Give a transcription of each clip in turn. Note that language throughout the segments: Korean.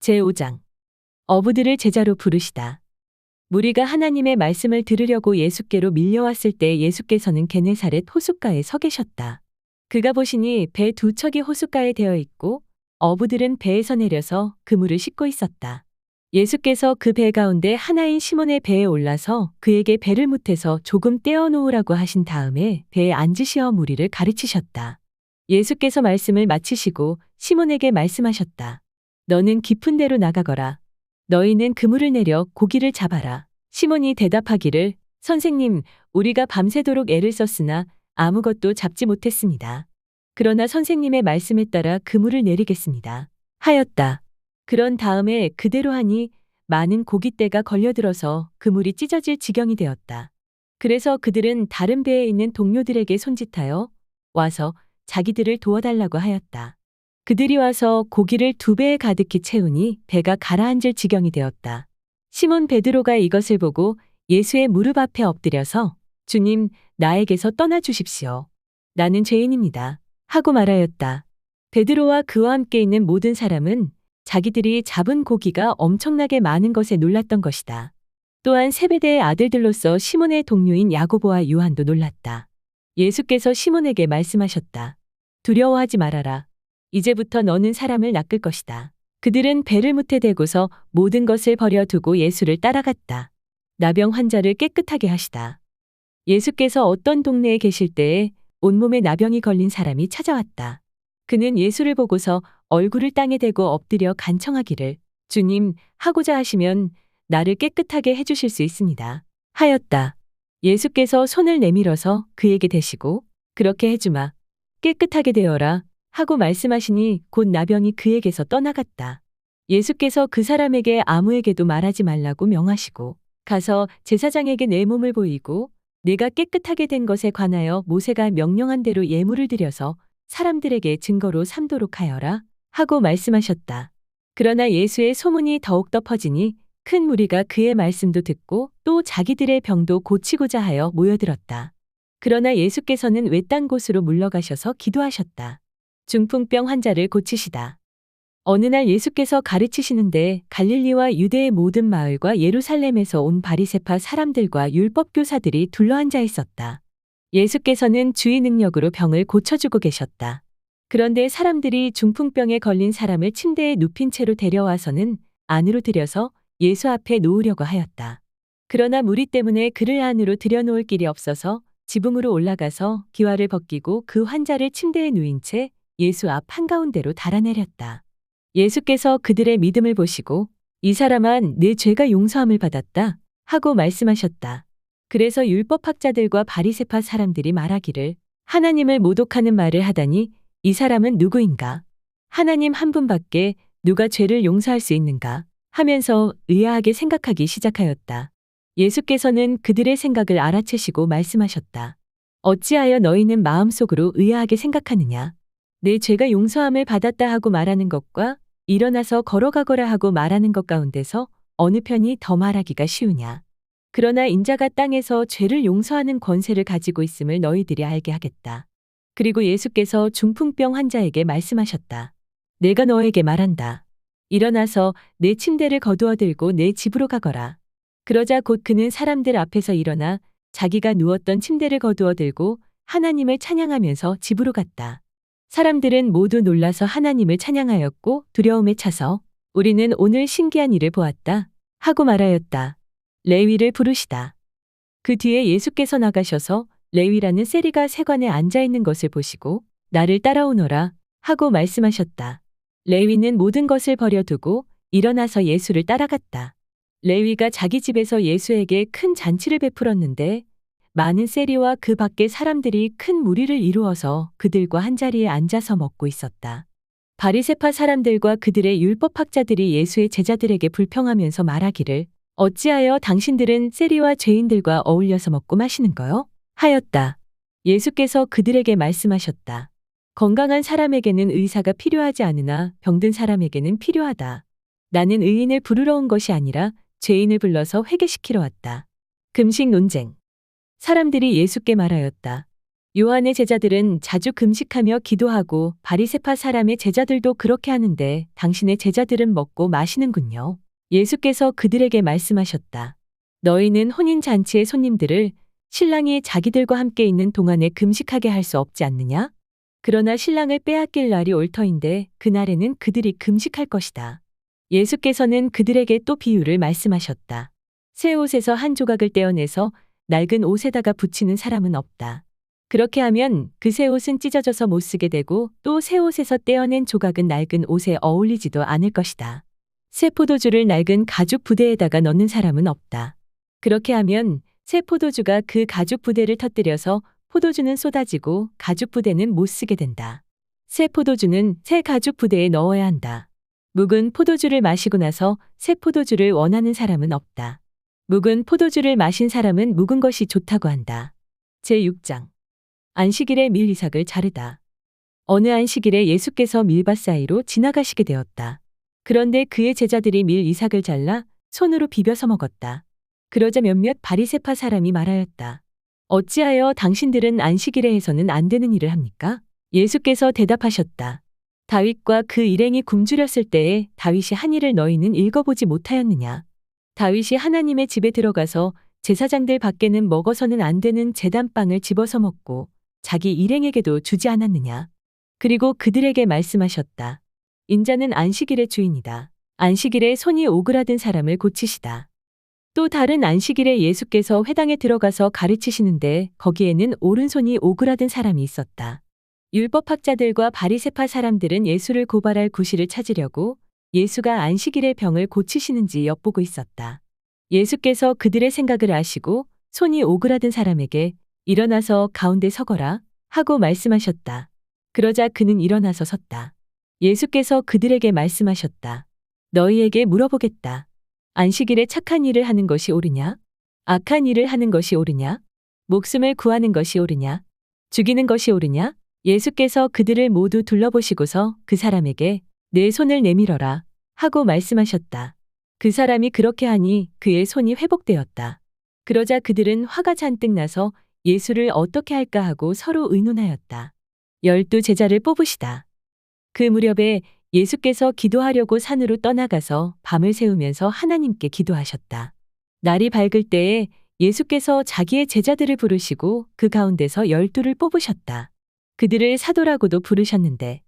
제5장 어부들을 제자로 부르시다. 무리가 하나님의 말씀을 들으려고 예수께로 밀려왔을 때 예수께서는 게네사렛 호숫가에 서 계셨다. 그가 보시니 배 두 척이 호숫가에 되어 있고 어부들은 배에서 내려서 그물을 씻고 있었다. 예수께서 그 배 가운데 하나인 시몬의 배에 올라서 그에게 배를 못해서 조금 떼어 놓으라고 하신 다음에 배에 앉으시어 무리를 가르치셨다. 예수께서 말씀을 마치시고 시몬에게 말씀하셨다. 너는 깊은 데로 나가거라. 너희는 그물을 내려 고기를 잡아라. 시몬이 대답하기를 선생님, 우리가 밤새도록 애를 썼으나 아무것도 잡지 못했습니다. 그러나 선생님의 말씀에 따라 그물을 내리겠습니다. 하였다. 그런 다음에 그대로 하니 많은 고깃대가 걸려들어서 그물이 찢어질 지경이 되었다. 그래서 그들은 다른 배에 있는 동료들에게 손짓하여 와서 자기들을 도와달라고 하였다. 그들이 와서 고기를 2배에 가득히 채우니 배가 가라앉을 지경이 되었다. 시몬 베드로가 이것을 보고 예수의 무릎 앞에 엎드려서 주님, 나에게서 떠나 주십시오. 나는 죄인입니다. 하고 말하였다. 베드로와 그와 함께 있는 모든 사람은 자기들이 잡은 고기가 엄청나게 많은 것에 놀랐던 것이다. 또한 세베대의 아들들로서 시몬의 동료인 야고보와 요한도 놀랐다. 예수께서 시몬에게 말씀하셨다. 두려워하지 말아라. 이제부터 너는 사람을 낚을 것이다. 그들은 배를 무태 대고서 모든 것을 버려두고 예수를 따라갔다. 나병 환자를 깨끗하게 하시다. 예수께서 어떤 동네에 계실 때에 온몸에 나병이 걸린 사람이 찾아왔다. 그는 예수를 보고서 얼굴을 땅에 대고 엎드려 간청하기를 주님, 하고자 하시면 나를 깨끗하게 해주실 수 있습니다. 하였다. 예수께서 손을 내밀어서 그에게 대시고 그렇게 해주마. 깨끗하게 되어라. 하고 말씀하시니 곧 나병이 그에게서 떠나갔다. 예수께서 그 사람에게 아무에게도 말하지 말라고 명하시고 가서 제사장에게 내 몸을 보이고 내가 깨끗하게 된 것에 관하여 모세가 명령한 대로 예물을 드려서 사람들에게 증거로 삼도록 하여라 하고 말씀하셨다. 그러나 예수의 소문이 더욱더 퍼지니 큰 무리가 그의 말씀도 듣고 또 자기들의 병도 고치고자 하여 모여들었다. 그러나 예수께서는 외딴 곳으로 물러가셔서 기도하셨다. 중풍병 환자를 고치시다. 어느 날 예수께서 가르치시는데 갈릴리와 유대의 모든 마을과 예루살렘에서 온 바리새파 사람들과 율법교사들이 둘러앉아 있었다. 예수께서는 주의 능력으로 병을 고쳐주고 계셨다. 그런데 사람들이 중풍병에 걸린 사람을 침대에 눕힌 채로 데려와서는 안으로 들여서 예수 앞에 놓으려고 하였다. 그러나 무리 때문에 그를 안으로 들여놓을 길이 없어서 지붕으로 올라가서 기와를 벗기고 그 환자를 침대에 누인 채 예수 앞 한가운데로 달아내렸다. 예수께서 그들의 믿음을 보시고 이 사람은 내 죄가 용서함을 받았다 하고 말씀하셨다. 그래서 율법학자들과 바리새파 사람들이 말하기를 하나님을 모독하는 말을 하다니 이 사람은 누구인가? 하나님 한 분밖에 누가 죄를 용서할 수 있는가? 하면서 의아하게 생각하기 시작하였다. 예수께서는 그들의 생각을 알아채시고 말씀하셨다. 어찌하여 너희는 마음속으로 의아하게 생각하느냐? 내 죄가 용서함을 받았다 하고 말하는 것과 일어나서 걸어가거라 하고 말하는 것 가운데서 어느 편이 더 말하기가 쉬우냐? 그러나 인자가 땅에서 죄를 용서하는 권세를 가지고 있음을 너희들이 알게 하겠다. 그리고 예수께서 중풍병 환자에게 말씀하셨다. 내가 너에게 말한다. 일어나서 내 침대를 거두어 들고 내 집으로 가거라. 그러자 곧 그는 사람들 앞에서 일어나 자기가 누웠던 침대를 거두어 들고 하나님을 찬양하면서 집으로 갔다. 사람들은 모두 놀라서 하나님을 찬양하였고 두려움에 차서 우리는 오늘 신기한 일을 보았다 하고 말하였다. 레위를 부르시다. 그 뒤에 예수께서 나가셔서 레위라는 세리가 세관에 앉아 있는 것을 보시고 나를 따라오너라 하고 말씀하셨다. 레위는 모든 것을 버려두고 일어나서 예수를 따라갔다. 레위가 자기 집에서 예수에게 큰 잔치를 베풀었는데 많은 세리와 그 밖의 사람들이 큰 무리를 이루어서 그들과 한자리에 앉아서 먹고 있었다. 바리새파 사람들과 그들의 율법학자들이 예수의 제자들에게 불평하면서 말하기를 어찌하여 당신들은 세리와 죄인들과 어울려서 먹고 마시는 거요? 하였다. 예수께서 그들에게 말씀하셨다. 건강한 사람에게는 의사가 필요하지 않으나 병든 사람에게는 필요하다. 나는 의인을 부르러 온 것이 아니라 죄인을 불러서 회개시키러 왔다. 금식 논쟁. 사람들이 예수께 말하였다. 요한의 제자들은 자주 금식하며 기도하고 바리새파 사람의 제자들도 그렇게 하는데 당신의 제자들은 먹고 마시는군요. 예수께서 그들에게 말씀하셨다. 너희는 혼인잔치의 손님들을 신랑이 자기들과 함께 있는 동안에 금식하게 할 수 없지 않느냐? 그러나 신랑을 빼앗길 날이 올 터인데 그날에는 그들이 금식할 것이다. 예수께서는 그들에게 또 비유를 말씀하셨다. 새 옷에서 한 조각을 떼어내서 낡은 옷에다가 붙이는 사람은 없다. 그렇게 하면 그 새 옷은 찢어져서 못 쓰게 되고 또 새 옷에서 떼어낸 조각은 낡은 옷에 어울리지도 않을 것이다. 새 포도주를 낡은 가죽 부대에다가 넣는 사람은 없다. 그렇게 하면 새 포도주가 그 가죽 부대를 터뜨려서 포도주는 쏟아지고 가죽 부대는 못 쓰게 된다. 새 포도주는 새 가죽 부대에 넣어야 한다. 묵은 포도주를 마시고 나서 새 포도주를 원하는 사람은 없다. 묵은 포도주를 마신 사람은 묵은 것이 좋다고 한다. 제6장 안식일에 밀 이삭을 자르다. 어느 안식일에 예수께서 밀밭 사이로 지나가시게 되었다. 그런데 그의 제자들이 밀 이삭을 잘라 손으로 비벼서 먹었다. 그러자 몇몇 바리새파 사람이 말하였다. 어찌하여 당신들은 안식일에 해서는 안 되는 일을 합니까? 예수께서 대답하셨다. 다윗과 그 일행이 굶주렸을 때에 다윗이 한 일을 너희는 읽어보지 못하였느냐? 다윗이 하나님의 집에 들어가서 제사장들 밖에는 먹어서는 안 되는 제단빵을 집어서 먹고 자기 일행에게도 주지 않았느냐? 그리고 그들에게 말씀하셨다. 인자는 안식일의 주인이다. 안식일에 손이 오그라든 사람을 고치시다. 또 다른 안식일에 예수께서 회당에 들어가서 가르치시는데 거기에는 오른손이 오그라든 사람이 있었다. 율법학자들과 바리새파 사람들은 예수를 고발할 구실을 찾으려고 예수가 안식일에 병을 고치시는지 엿보고 있었다. 예수께서 그들의 생각을 아시고 손이 오그라든 사람에게 일어나서 가운데 서거라 하고 말씀하셨다. 그러자 그는 일어나서 섰다. 예수께서 그들에게 말씀하셨다. 너희에게 물어보겠다. 안식일에 착한 일을 하는 것이 옳으냐? 악한 일을 하는 것이 옳으냐? 목숨을 구하는 것이 옳으냐? 죽이는 것이 옳으냐? 예수께서 그들을 모두 둘러보시고서 그 사람에게 내 손을 내밀어라 하고 말씀하셨다. 그 사람이 그렇게 하니 그의 손이 회복되었다. 그러자 그들은 화가 잔뜩 나서 예수를 어떻게 할까 하고 서로 의논하였다. 12 제자를 뽑으시다. 그 무렵에 예수께서 기도하려고 산으로 떠나가서 밤을 새우면서 하나님께 기도하셨다. 날이 밝을 때에 예수께서 자기의 제자들을 부르시고 그 가운데서 12를 뽑으셨다. 그들을 사도라고도 부르셨는데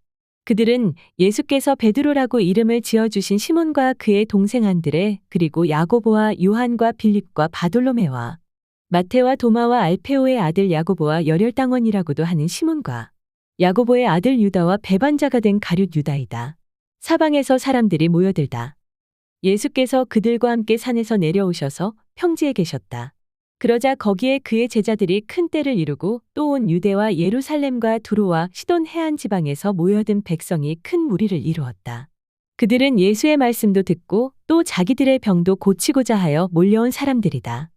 그들은 예수께서 베드로라고 이름을 지어주신 시몬과 그의 동생 안드레 그리고 야고보와 요한과 빌립과 바돌로메와 마테와 도마와 알페오의 아들 야고보와 열혈당원이라고도 하는 시몬과 야고보의 아들 유다와 배반자가 된 가룟 유다이다. 사방에서 사람들이 모여들다. 예수께서 그들과 함께 산에서 내려오셔서 평지에 계셨다. 그러자 거기에 그의 제자들이 큰 떼를 이루고 또 온 유대와 예루살렘과 두로와 시돈 해안 지방에서 모여든 백성이 큰 무리를 이루었다. 그들은 예수의 말씀도 듣고 또 자기들의 병도 고치고자 하여 몰려온 사람들이다.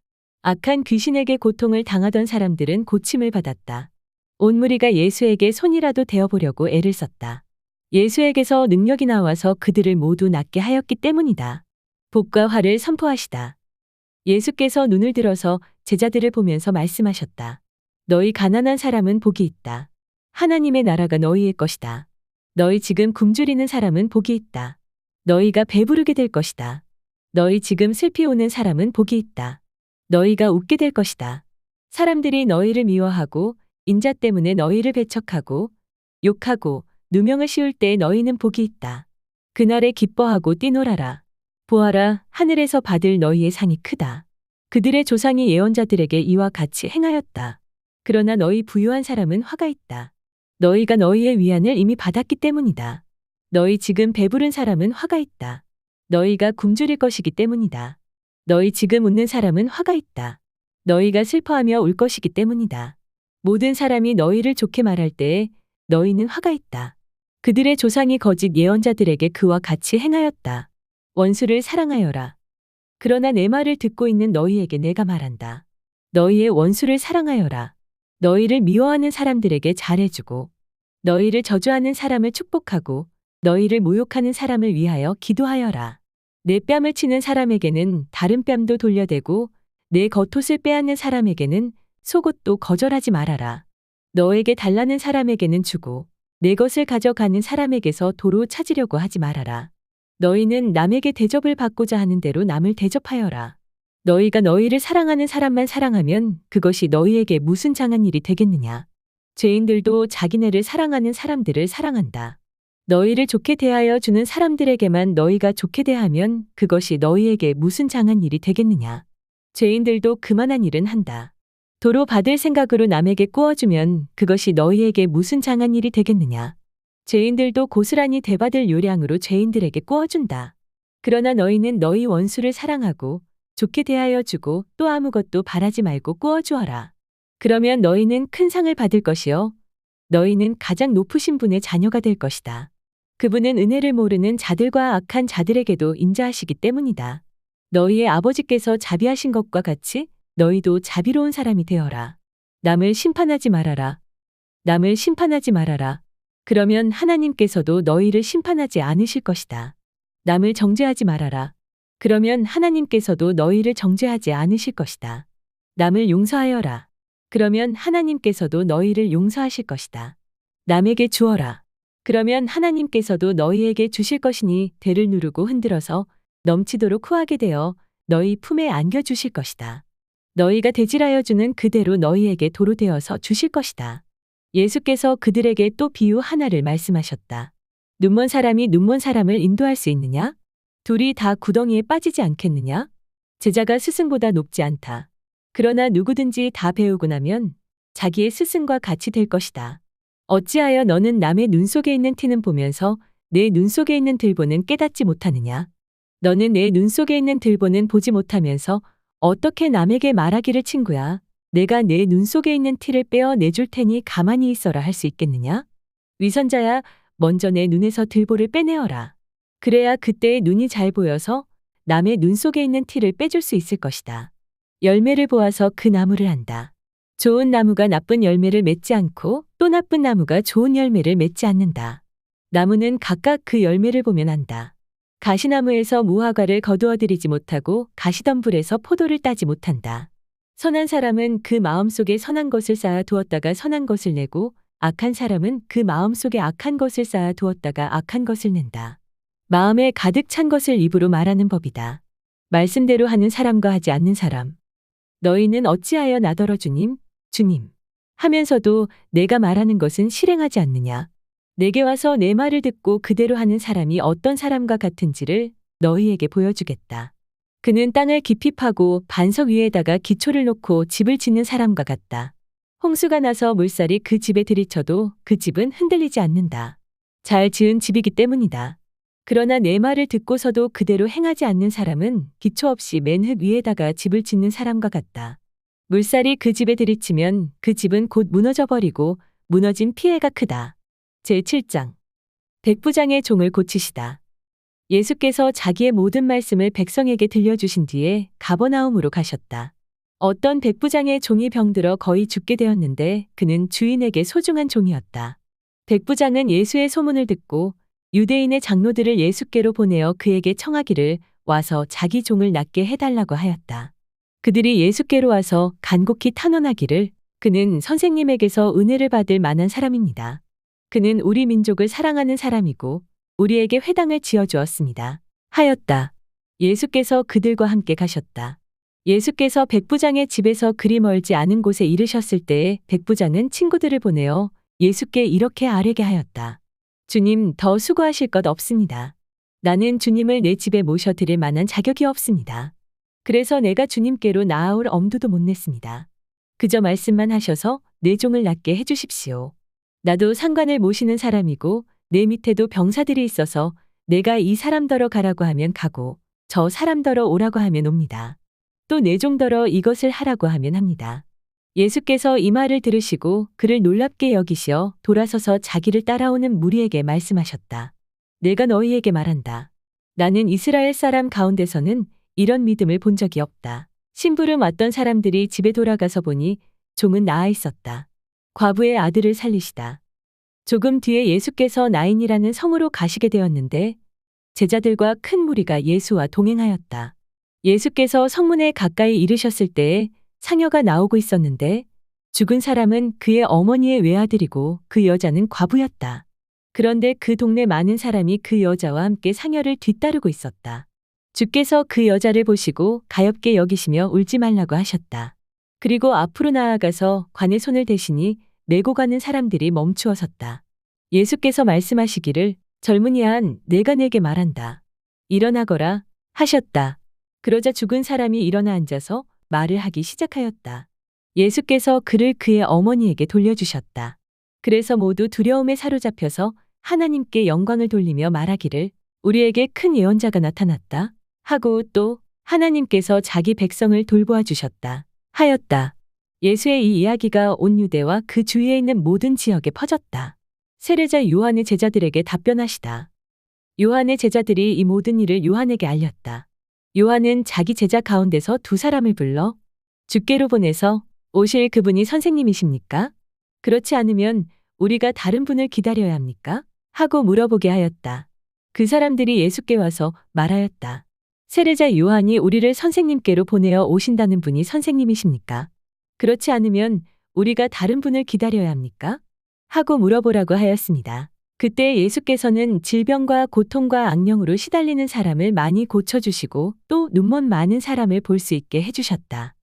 악한 귀신에게 고통을 당하던 사람들은 고침을 받았다. 온 무리가 예수에게 손이라도 대어보려고 애를 썼다. 예수에게서 능력이 나와서 그들을 모두 낫게 하였기 때문이다. 복과 화를 선포하시다. 예수께서 눈을 들어서 제자들을 보면서 말씀하셨다. 너희 가난한 사람은 복이 있다. 하나님의 나라가 너희의 것이다. 너희 지금 굶주리는 사람은 복이 있다. 너희가 배부르게 될 것이다. 너희 지금 슬피 오는 사람은 복이 있다. 너희가 웃게 될 것이다. 사람들이 너희를 미워하고 인자 때문에 너희를 배척하고 욕하고 누명을 씌울 때 너희는 복이 있다. 그날에 기뻐하고 뛰놀아라. 보아라, 하늘에서 받을 너희의 상이 크다. 그들의 조상이 예언자들에게 이와 같이 행하였다. 그러나 너희 부유한 사람은 화가 있다. 너희가 너희의 위안을 이미 받았기 때문이다. 너희 지금 배부른 사람은 화가 있다. 너희가 굶주릴 것이기 때문이다. 너희 지금 웃는 사람은 화가 있다. 너희가 슬퍼하며 울 것이기 때문이다. 모든 사람이 너희를 좋게 말할 때에 너희는 화가 있다. 그들의 조상이 거짓 예언자들에게 그와 같이 행하였다. 원수를 사랑하여라. 그러나 내 말을 듣고 있는 너희에게 내가 말한다. 너희의 원수를 사랑하여라. 너희를 미워하는 사람들에게 잘해주고 너희를 저주하는 사람을 축복하고 너희를 모욕하는 사람을 위하여 기도하여라. 내 뺨을 치는 사람에게는 다른 뺨도 돌려대고 내 겉옷을 빼앗는 사람에게는 속옷도 거절하지 말아라. 너에게 달라는 사람에게는 주고 내 것을 가져가는 사람에게서 도로 찾으려고 하지 말아라. 너희는 남에게 대접을 받고자 하는 대로 남을 대접하여라. 너희가 너희를 사랑하는 사람만 사랑하면 그것이 너희에게 무슨 장한 일이 되겠느냐. 죄인들도 자기네를 사랑하는 사람들을 사랑한다. 너희를 좋게 대하여 주는 사람들에게만 너희가 좋게 대하면 그것이 너희에게 무슨 장한 일이 되겠느냐. 죄인들도 그만한 일은 한다. 도로 받을 생각으로 남에게 꾸어주면 그것이 너희에게 무슨 장한 일이 되겠느냐. 죄인들도 고스란히 대받을 요량으로 죄인들에게 꾸어준다. 그러나 너희는 너희 원수를 사랑하고 좋게 대하여 주고 또 아무것도 바라지 말고 꾸어주어라. 그러면 너희는 큰 상을 받을 것이요 너희는 가장 높으신 분의 자녀가 될 것이다. 그분은 은혜를 모르는 자들과 악한 자들에게도 인자하시기 때문이다. 너희의 아버지께서 자비하신 것과 같이 너희도 자비로운 사람이 되어라. 남을 심판하지 말아라. 남을 심판하지 말아라. 그러면 하나님께서도 너희를 심판하지 않으실 것이다. 남을 정죄하지 말아라. 그러면 하나님께서도 너희를 정죄하지 않으실 것이다. 남을 용서하여라. 그러면 하나님께서도 너희를 용서하실 것이다. 남에게 주어라. 그러면 하나님께서도 너희에게 주실 것이니 대를 누르고 흔들어서 넘치도록 후하게 되어 너희 품에 안겨주실 것이다. 너희가 대질하여 주는 그대로 너희에게 도로 되어서 주실 것이다. 예수께서 그들에게 또 비유 하나를 말씀하셨다. 눈먼 사람이 눈먼 사람을 인도할 수 있느냐? 둘이 다 구덩이에 빠지지 않겠느냐? 제자가 스승보다 높지 않다. 그러나 누구든지 다 배우고 나면 자기의 스승과 같이 될 것이다. 어찌하여 너는 남의 눈 속에 있는 티는 보면서 내 눈 속에 있는 들보는 깨닫지 못하느냐? 너는 내 눈 속에 있는 들보는 보지 못하면서 어떻게 남에게 말하기를 친구야, 내가 내 눈 속에 있는 티를 빼어 내줄 테니 가만히 있어라 할 수 있겠느냐? 위선자야, 먼저 내 눈에서 들보를 빼내어라. 그래야 그때의 눈이 잘 보여서 남의 눈 속에 있는 티를 빼줄 수 있을 것이다. 열매를 보아서 그 나무를 안다. 좋은 나무가 나쁜 열매를 맺지 않고 또 나쁜 나무가 좋은 열매를 맺지 않는다. 나무는 각각 그 열매를 보면 안다. 가시나무에서 무화과를 거두어들이지 못하고 가시덤불에서 포도를 따지 못한다. 선한 사람은 그 마음속에 선한 것을 쌓아 두었다가 선한 것을 내고 악한 사람은 그 마음속에 악한 것을 쌓아 두었다가 악한 것을 낸다. 마음에 가득 찬 것을 입으로 말하는 법이다. 말씀대로 하는 사람과 하지 않는 사람. 너희는 어찌하여 나더러 주님, 주님 하면서도 내가 말하는 것은 실행하지 않느냐. 내게 와서 내 말을 듣고 그대로 하는 사람이 어떤 사람과 같은지를 너희에게 보여주겠다. 그는 땅을 깊이 파고 반석 위에다가 기초를 놓고 집을 짓는 사람과 같다. 홍수가 나서 물살이 그 집에 들이쳐도 그 집은 흔들리지 않는다. 잘 지은 집이기 때문이다. 그러나 내 말을 듣고서도 그대로 행하지 않는 사람은 기초 없이 맨 흙 위에다가 집을 짓는 사람과 같다. 물살이 그 집에 들이치면 그 집은 곧 무너져 버리고 무너진 피해가 크다. 제7장. 백부장의 종을 고치시다. 예수께서 자기의 모든 말씀을 백성에게 들려주신 뒤에 가버나움으로 가셨다. 어떤 백부장의 종이 병들어 거의 죽게 되었는데 그는 주인에게 소중한 종이었다. 백부장은 예수의 소문을 듣고 유대인의 장로들을 예수께로 보내어 그에게 청하기를 와서 자기 종을 낫게 해달라고 하였다. 그들이 예수께로 와서 간곡히 탄원하기를 그는 선생님에게서 은혜를 받을 만한 사람입니다. 그는 우리 민족을 사랑하는 사람이고 우리에게 회당을 지어주었습니다. 하였다. 예수께서 그들과 함께 가셨다. 예수께서 백부장의 집에서 그리 멀지 않은 곳에 이르셨을 때에 백부장은 친구들을 보내어 예수께 이렇게 아뢰게 하였다. 주님, 더 수고하실 것 없습니다. 나는 주님을 내 집에 모셔드릴 만한 자격이 없습니다. 그래서 내가 주님께로 나아올 엄두도 못 냈습니다. 그저 말씀만 하셔서 내 종을 낫게 해주십시오. 나도 상관을 모시는 사람이고 내 밑에도 병사들이 있어서 내가 이 사람더러 가라고 하면 가고 저 사람더러 오라고 하면 옵니다. 또 내 종더러 이것을 하라고 하면 합니다. 예수께서 이 말을 들으시고 그를 놀랍게 여기시어 돌아서서 자기를 따라오는 무리에게 말씀하셨다. 내가 너희에게 말한다. 나는 이스라엘 사람 가운데서는 이런 믿음을 본 적이 없다. 심부름 왔던 사람들이 집에 돌아가서 보니 종은 나아 있었다. 과부의 아들을 살리시다. 조금 뒤에 예수께서 나인이라는 성으로 가시게 되었는데 제자들과 큰 무리가 예수와 동행하였다. 예수께서 성문에 가까이 이르셨을 때에 상여가 나오고 있었는데 죽은 사람은 그의 어머니의 외아들이고 그 여자는 과부였다. 그런데 그 동네 많은 사람이 그 여자와 함께 상여를 뒤따르고 있었다. 주께서 그 여자를 보시고 가엾게 여기시며 울지 말라고 하셨다. 그리고 앞으로 나아가서 관의 손을 대시니 메고 가는 사람들이 멈추어 섰다. 예수께서 말씀하시기를 젊은이야, 내가 네게 말한다. 일어나거라 하셨다. 그러자 죽은 사람이 일어나 앉아서 말을 하기 시작하였다. 예수께서 그를 그의 어머니에게 돌려주셨다. 그래서 모두 두려움에 사로잡혀서 하나님께 영광을 돌리며 말하기를 우리에게 큰 예언자가 나타났다 하고 또 하나님께서 자기 백성을 돌보아 주셨다 하였다. 예수의 이 이야기가 온 유대와 그 주위에 있는 모든 지역에 퍼졌다. 세례자 요한의 제자들에게 답변하시다. 요한의 제자들이 이 모든 일을 요한에게 알렸다. 요한은 자기 제자 가운데서 두 사람을 불러 주께로 보내서 오실 그분이 선생님이십니까? 그렇지 않으면 우리가 다른 분을 기다려야 합니까? 하고 물어보게 하였다. 그 사람들이 예수께 와서 말하였다. 세례자 요한이 우리를 선생님께로 보내어 오신다는 분이 선생님이십니까? 그렇지 않으면 우리가 다른 분을 기다려야 합니까? 하고 물어보라고 하였습니다. 그때 예수께서는 질병과 고통과 악령으로 시달리는 사람을 많이 고쳐주시고 또 눈먼 많은 사람을 볼 수 있게 해주셨다.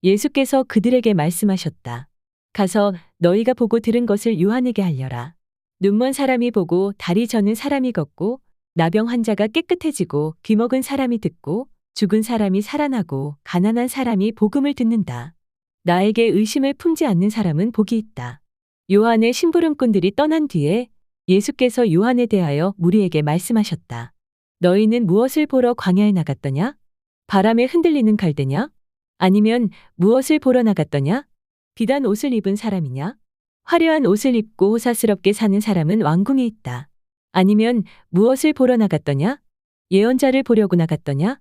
예수께서 그들에게 말씀하셨다. 가서 너희가 보고 들은 것을 요한에게 알려라. 눈먼 사람이 보고 다리 저는 사람이 걷고 나병 환자가 깨끗해지고 귀먹은 사람이 듣고 죽은 사람이 살아나고 가난한 사람이 복음을 듣는다. 나에게 의심을 품지 않는 사람은 복이 있다. 요한의 심부름꾼들이 떠난 뒤에 예수께서 요한에 대하여 무리에게 말씀하셨다. 너희는 무엇을 보러 광야에 나갔더냐? 바람에 흔들리는 갈대냐? 아니면 무엇을 보러 나갔더냐? 비단 옷을 입은 사람이냐? 화려한 옷을 입고 호사스럽게 사는 사람은 왕궁에 있다. 아니면 무엇을 보러 나갔더냐? 예언자를 보려고 나갔더냐?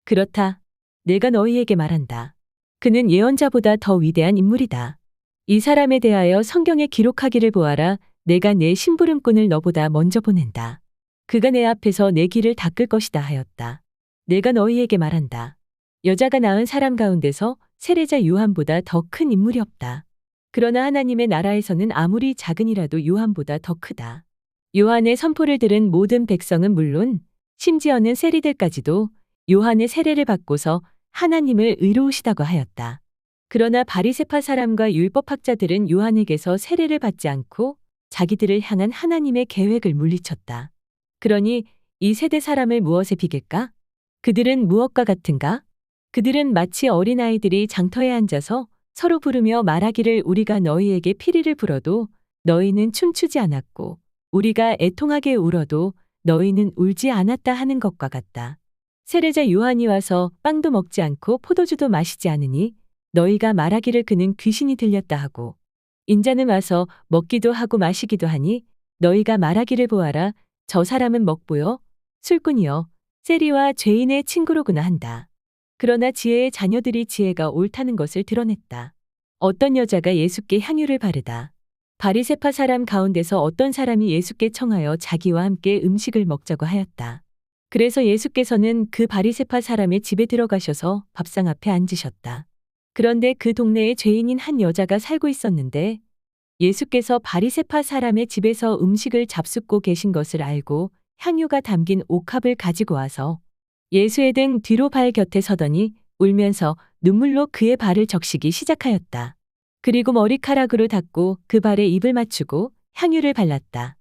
그렇다. 내가 너희에게 말한다. 그는 예언자보다 더 위대한 인물이다. 이 사람에 대하여 성경에 기록하기를 보아라. 내가 내 심부름꾼을 너보다 먼저 보낸다. 그가 내 앞에서 내 길을 닦을 것이다 하였다. 내가 너희에게 말한다. 여자가 낳은 사람 가운데서 세례자 요한보다 더 큰 인물이 없다. 그러나 하나님의 나라에서는 아무리 작은이라도 요한보다 더 크다. 요한의 선포를 들은 모든 백성은 물론 심지어는 세리들까지도 요한의 세례를 받고서 하나님을 의로우시다고 하였다. 그러나 바리새파 사람과 율법학자들은 요한에게서 세례를 받지 않고 자기들을 향한 하나님의 계획을 물리쳤다. 그러니 이 세대 사람을 무엇에 비길까? 그들은 무엇과 같은가? 그들은 마치 어린아이들이 장터에 앉아서 서로 부르며 말하기를 우리가 너희에게 피리를 불어도 너희는 춤추지 않았고 우리가 애통하게 울어도 너희는 울지 않았다 하는 것과 같다. 세례자 요한이 와서 빵도 먹지 않고 포도주도 마시지 않으니 너희가 말하기를 그는 귀신이 들렸다 하고 인자는 와서 먹기도 하고 마시기도 하니 너희가 말하기를 보아라. 저 사람은 먹보여 술꾼이여 세리와 죄인의 친구로구나 한다. 그러나 지혜의 자녀들이 지혜가 옳다는 것을 드러냈다. 어떤 여자가 예수께 향유를 바르다. 바리새파 사람 가운데서 어떤 사람이 예수께 청하여 자기와 함께 음식을 먹자고 하였다. 그래서 예수께서는 그 바리새파 사람의 집에 들어가셔서 밥상 앞에 앉으셨다. 그런데 그 동네에 죄인인 한 여자가 살고 있었는데 예수께서 바리새파 사람의 집에서 음식을 잡숫고 계신 것을 알고 향유가 담긴 옥합을 가지고 와서 예수의 등 뒤로 발 곁에 서더니 울면서 눈물로 그의 발을 적시기 시작하였다. 그리고 머리카락으로 닦고 그 발에 입을 맞추고 향유를 발랐다.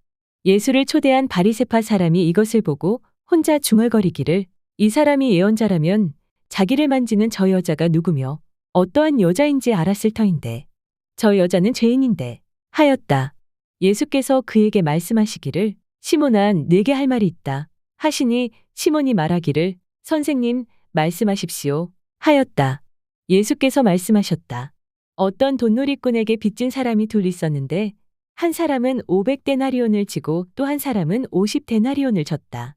예수를 초대한 바리새파 사람이 이것을 보고 혼자 중얼거리기를 이 사람이 예언자라면 자기를 만지는 저 여자가 누구며 어떠한 여자인지 알았을 터인데 저 여자는 죄인인데 하였다. 예수께서 그에게 말씀하시기를 시몬아 내게 할 말이 있다 하시니 시몬이 말하기를 선생님 말씀하십시오 하였다. 예수께서 말씀하셨다. 어떤 돈놀이꾼에게 빚진 사람이 둘 있었는데 한 사람은 500데나리온을 지고 또 한 사람은 50데나리온을 졌다.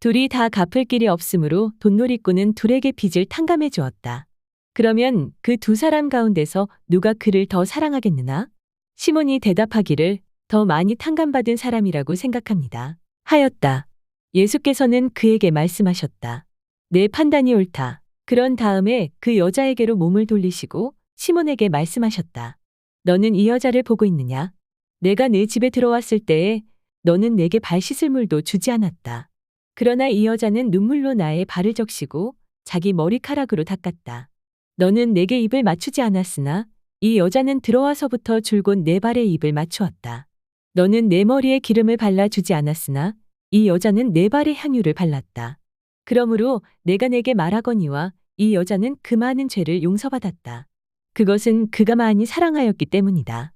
둘이 다 갚을 길이 없으므로 돈놀이꾼은 둘에게 빚을 탕감해 주었다. 그러면 그 두 사람 가운데서 누가 그를 더 사랑하겠느냐? 시몬이 대답하기를 더 많이 탕감받은 사람이라고 생각합니다. 하였다. 예수께서는 그에게 말씀하셨다. 내 판단이 옳다. 그런 다음에 그 여자에게로 몸을 돌리시고 시몬에게 말씀하셨다. 너는 이 여자를 보고 있느냐? 내가 네 집에 들어왔을 때에 너는 내게 발 씻을 물도 주지 않았다. 그러나 이 여자는 눈물로 나의 발을 적시고 자기 머리카락으로 닦았다. 너는 내게 입을 맞추지 않았으나 이 여자는 들어와서부터 줄곧 내 발에 입을 맞추었다. 너는 내 머리에 기름을 발라주지 않았으나 이 여자는 내 발에 향유를 발랐다. 그러므로 내가 내게 말하거니와 이 여자는 그 많은 죄를 용서받았다. 그것은 그가 많이 사랑하였기 때문이다.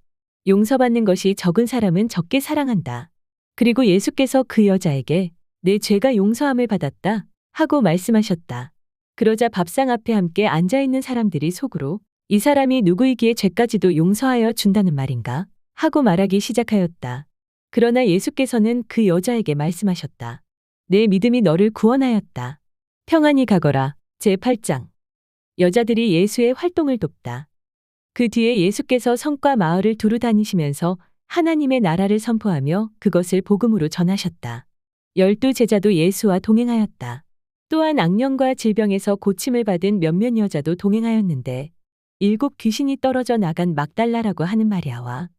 용서받는 것이 적은 사람은 적게 사랑한다. 그리고 예수께서 그 여자에게 내 죄가 용서함을 받았다 하고 말씀하셨다. 그러자 밥상 앞에 함께 앉아있는 사람들이 속으로 이 사람이 누구이기에 죄까지도 용서하여 준다는 말인가 하고 말하기 시작하였다. 그러나 예수께서는 그 여자에게 말씀하셨다. 내 믿음이 너를 구원하였다. 평안히 가거라. 제8장. 여자들이 예수의 활동을 돕다. 그 뒤에 예수께서 성과 마을을 두루 다니시면서 하나님의 나라를 선포하며 그것을 복음으로 전하셨다. 12 제자도 예수와 동행하였다. 또한 악령과 질병에서 고침을 받은 몇몇 여자도 동행하였는데 7 귀신이 떨어져 나간 막달라라고 하는 마리아와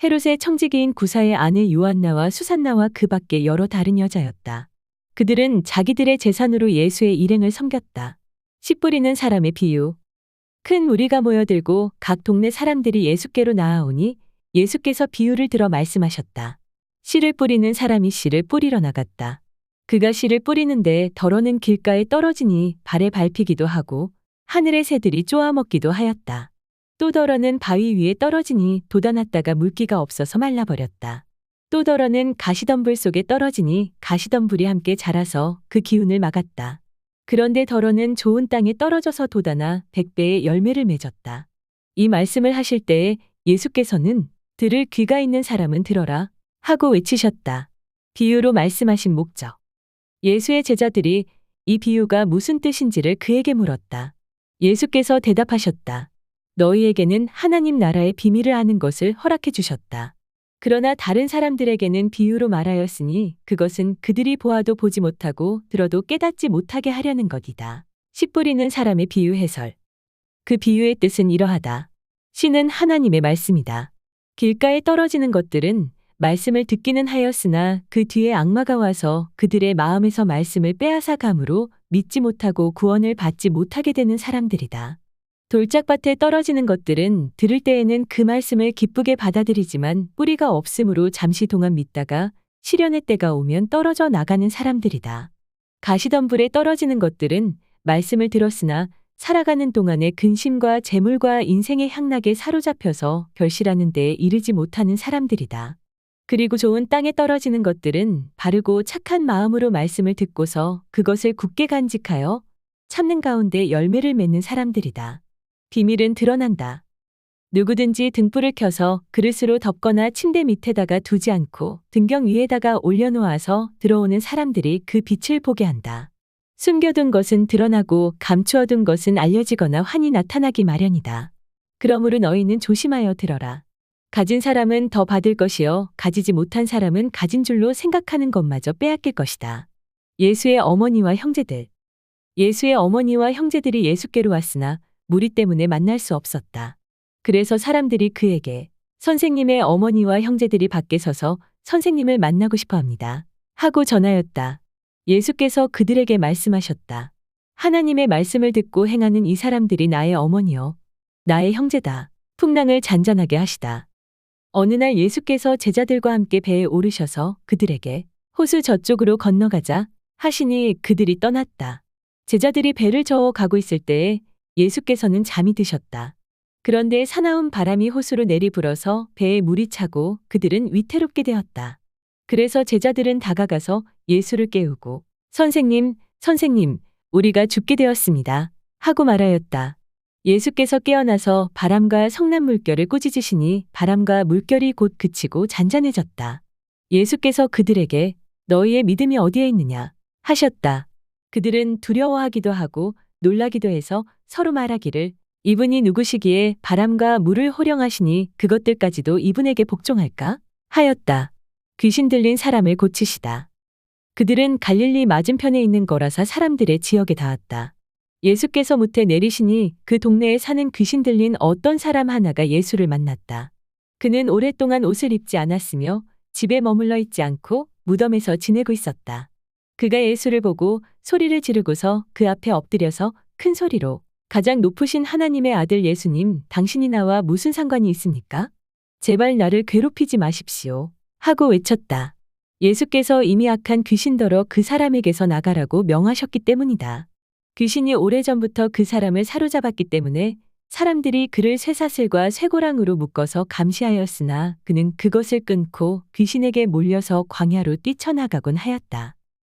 헤롯의 청지기인 구사의 아내 요한나와 수산나와 그 밖에 여러 다른 여자였다. 그들은 자기들의 재산으로 예수의 일행을 섬겼다. 씨 뿌리는 사람의 비유. 큰 무리가 모여들고 각 동네 사람들이 예수께로 나아오니 예수께서 비유를 들어 말씀하셨다. 씨를 뿌리는 사람이 씨를 뿌리러 나갔다. 그가 씨를 뿌리는데 덜어는 길가에 떨어지니 발에 밟히기도 하고 하늘의 새들이 쪼아먹기도 하였다. 또 덜어는 바위 위에 떨어지니 돋아났다가 물기가 없어서 말라버렸다. 또 덜어는 가시덤불 속에 떨어지니 가시덤불이 함께 자라서 그 기운을 막았다. 그런데 덜어는 좋은 땅에 떨어져서 돋아나 100배의 열매를 맺었다. 이 말씀을 하실 때에 예수께서는 들을 귀가 있는 사람은 들어라 하고 외치셨다. 비유로 말씀하신 목적. 예수의 제자들이 이 비유가 무슨 뜻인지를 그에게 물었다. 예수께서 대답하셨다. 너희에게는 하나님 나라의 비밀을 아는 것을 허락해 주셨다. 그러나 다른 사람들에게는 비유로 말하였으니 그것은 그들이 보아도 보지 못하고 들어도 깨닫지 못하게 하려는 것이다. 씨 뿌리는 사람의 비유 해설. 그 비유의 뜻은 이러하다. 씨는 하나님의 말씀이다. 길가에 떨어지는 것들은 말씀을 듣기는 하였으나 그 뒤에 악마가 와서 그들의 마음에서 말씀을 빼앗아 감으로 믿지 못하고 구원을 받지 못하게 되는 사람들이다. 돌짝밭에 떨어지는 것들은 들을 때에는 그 말씀을 기쁘게 받아들이지만 뿌리가 없으므로 잠시 동안 믿다가 시련의 때가 오면 떨어져 나가는 사람들이다. 가시덤불에 떨어지는 것들은 말씀을 들었으나 살아가는 동안에 근심과 재물과 인생의 향락에 사로잡혀서 결실하는 데에 이르지 못하는 사람들이다. 그리고 좋은 땅에 떨어지는 것들은 바르고 착한 마음으로 말씀을 듣고서 그것을 굳게 간직하여 참는 가운데 열매를 맺는 사람들이다. 비밀은 드러난다. 누구든지 등불을 켜서 그릇으로 덮거나 침대 밑에다가 두지 않고 등경 위에다가 올려놓아서 들어오는 사람들이 그 빛을 보게 한다. 숨겨둔 것은 드러나고 감추어둔 것은 알려지거나 환히 나타나기 마련이다. 그러므로 너희는 조심하여 들어라. 가진 사람은 더 받을 것이요 가지지 못한 사람은 가진 줄로 생각하는 것마저 빼앗길 것이다. 예수의 어머니와 형제들. 예수의 어머니와 형제들이 예수께로 왔으나 무리 때문에 만날 수 없었다. 그래서 사람들이 그에게 선생님의 어머니와 형제들이 밖에 서서 선생님을 만나고 싶어 합니다. 하고 전하였다. 예수께서 그들에게 말씀하셨다. 하나님의 말씀을 듣고 행하는 이 사람들이 나의 어머니요 나의 형제다. 풍랑을 잔잔하게 하시다. 어느 날 예수께서 제자들과 함께 배에 오르셔서 그들에게 호수 저쪽으로 건너가자 하시니 그들이 떠났다. 제자들이 배를 저어 가고 있을 때에 예수께서는 잠이 드셨다. 그런데 사나운 바람이 호수로 내리불어서 배에 물이 차고 그들은 위태롭게 되었다. 그래서 제자들은 다가가서 예수를 깨우고 선생님, 선생님, 우리가 죽게 되었습니다. 하고 말하였다. 예수께서 깨어나서 바람과 성난 물결을 꾸짖으시니 바람과 물결이 곧 그치고 잔잔해졌다. 예수께서 그들에게 너희의 믿음이 어디에 있느냐 하셨다. 그들은 두려워하기도 하고 놀라기도 해서 서로 말하기를 이분이 누구시기에 바람과 물을 호령하시니 그것들까지도 이분에게 복종할까? 하였다. 귀신 들린 사람을 고치시다. 그들은 갈릴리 맞은편에 있는 거라사 사람들의 지역에 닿았다. 예수께서 무태 내리시니 그 동네에 사는 귀신 들린 어떤 사람 하나가 예수를 만났다. 그는 오랫동안 옷을 입지 않았으며 집에 머물러 있지 않고 무덤에서 지내고 있었다. 그가 예수를 보고 소리를 지르고서 그 앞에 엎드려서 큰 소리로 가장 높으신 하나님의 아들 예수님, 당신이 나와 무슨 상관이 있습니까? 제발 나를 괴롭히지 마십시오. 하고 외쳤다. 예수께서 이미 악한 귀신더러 그 사람에게서 나가라고 명하셨기 때문이다. 귀신이 오래전부터 그 사람을 사로잡았기 때문에 사람들이 그를 쇠사슬과 쇠고랑으로 묶어서 감시하였으나 그는 그것을 끊고 귀신에게 몰려서 광야로 뛰쳐나가곤 하였다.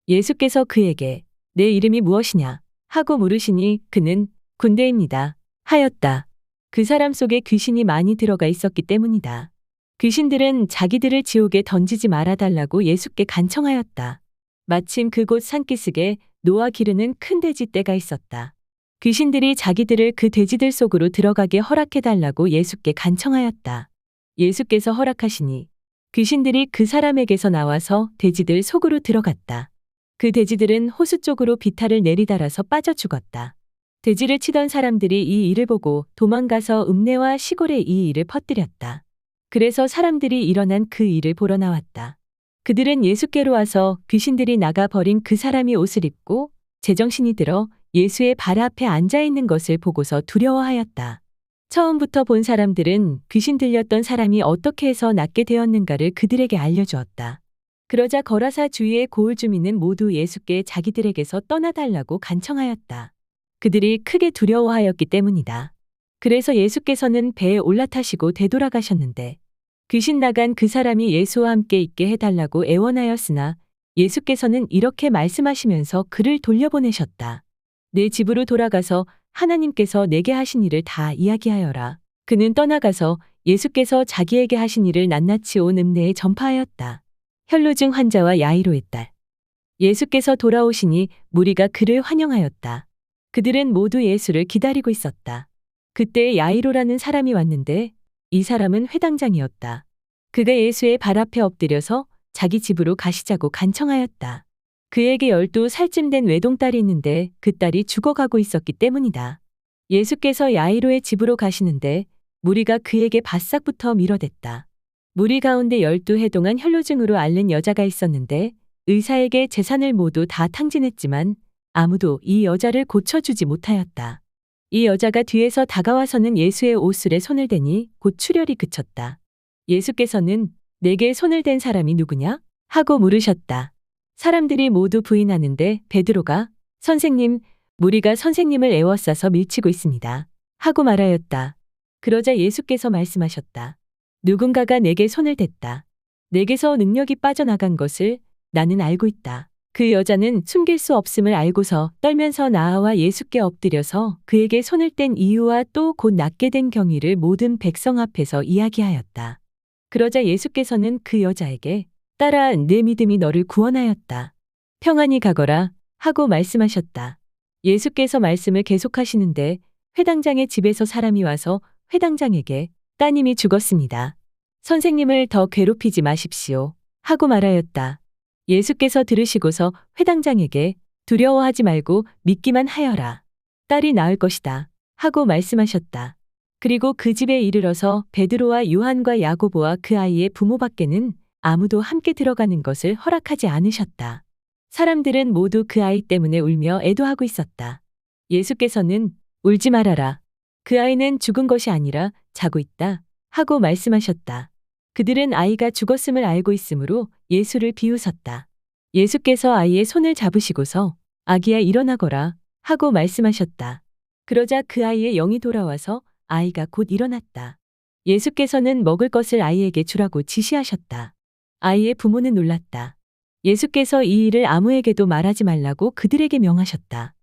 예수께서 그에게 내 이름이 무엇이냐 하고 물으시니 그는 군대입니다 하였다. 그 사람 속에 귀신이 많이 들어가 있었기 때문이다. 귀신들은 자기들을 지옥에 던지지 말아달라고 예수께 간청하였다. 마침 그곳 산기슭에 노아 기르는 큰 돼지 떼가 있었다. 귀신들이 자기들을 그 돼지들 속으로 들어가게 허락해달라고 예수께 간청하였다. 예수께서 허락하시니 귀신들이 그 사람에게서 나와서 돼지들 속으로 들어갔다. 그 돼지들은 호수 쪽으로 비탈을 내리달아서 빠져 죽었다. 돼지를 치던 사람들이 이 일을 보고 도망가서 읍내와 시골에 이 일을 퍼뜨렸다. 그래서 사람들이 일어난 그 일을 보러 나왔다. 그들은 예수께로 와서 귀신들이 나가 버린 그 사람이 옷을 입고 제정신이 들어 예수의 발 앞에 앉아 있는 것을 보고서 두려워하였다. 처음부터 본 사람들은 귀신 들렸던 사람이 어떻게 해서 낫게 되었는가를 그들에게 알려주었다. 그러자 거라사 주위의 고을 주민은 모두 예수께 자기들에게서 떠나달라고 간청하였다. 그들이 크게 두려워하였기 때문이다. 그래서 예수께서는 배에 올라타시고 되돌아가셨는데 귀신 나간 그 사람이 예수와 함께 있게 해달라고 애원하였으나 예수께서는 이렇게 말씀하시면서 그를 돌려보내셨다. 내 집으로 돌아가서 하나님께서 내게 하신 일을 다 이야기하여라. 그는 떠나가서 예수께서 자기에게 하신 일을 낱낱이 온 읍내에 전파하였다. 혈루증 환자와 야이로의 딸. 예수께서 돌아오시니 무리가 그를 환영하였다. 그들은 모두 예수를 기다리고 있었다. 그때 야이로라는 사람이 왔는데 이 사람은 회당장이었다. 그가 예수의 발 앞에 엎드려서 자기 집으로 가시자고 간청하였다. 그에게 12살쯤 된 외동딸이 있는데 그 딸이 죽어가고 있었기 때문이다. 예수께서 야이로의 집으로 가시는데 무리가 그에게 바싹부터 밀어댔다. 무리 가운데 12해 동안 혈루증으로 앓는 여자가 있었는데 의사에게 재산을 모두 다 탕진했지만 아무도 이 여자를 고쳐주지 못하였다. 이 여자가 뒤에서 다가와서는 예수의 옷술에 손을 대니 곧 출혈이 그쳤다. 예수께서는 내게 손을 댄 사람이 누구냐? 하고 물으셨다. 사람들이 모두 부인하는데 베드로가 선생님, 무리가 선생님을 에워싸서 밀치고 있습니다. 하고 말하였다. 그러자 예수께서 말씀하셨다. 누군가가 내게 손을 댔다. 내게서 능력이 빠져나간 것을 나는 알고 있다. 그 여자는 숨길 수 없음을 알고서 떨면서 나아와 예수께 엎드려서 그에게 손을 뗀 이유와 또 곧 낫게 된 경위를 모든 백성 앞에서 이야기하였다. 그러자 예수께서는 그 여자에게 딸아, 내 믿음이 너를 구원하였다. 평안히 가거라 하고 말씀하셨다. 예수께서 말씀을 계속하시는데 회당장의 집에서 사람이 와서 회당장에게 따님이 죽었습니다. 선생님을 더 괴롭히지 마십시오. 하고 말하였다. 예수께서 들으시고서 회당장에게 두려워하지 말고 믿기만 하여라. 딸이 나을 것이다. 하고 말씀하셨다. 그리고 그 집에 이르러서 베드로와 요한과 야고보와 그 아이의 부모밖에는 아무도 함께 들어가는 것을 허락하지 않으셨다. 사람들은 모두 그 아이 때문에 울며 애도하고 있었다. 예수께서는 울지 말아라. 그 아이는 죽은 것이 아니라 자고 있다. 하고 말씀하셨다. 그들은 아이가 죽었음을 알고 있으므로 예수를 비웃었다. 예수께서 아이의 손을 잡으시고서 아기야 일어나거라 하고 말씀하셨다. 그러자 그 아이의 영이 돌아와서 아이가 곧 일어났다. 예수께서는 먹을 것을 아이에게 주라고 지시하셨다. 아이의 부모는 놀랐다. 예수께서 이 일을 아무에게도 말하지 말라고 그들에게 명하셨다.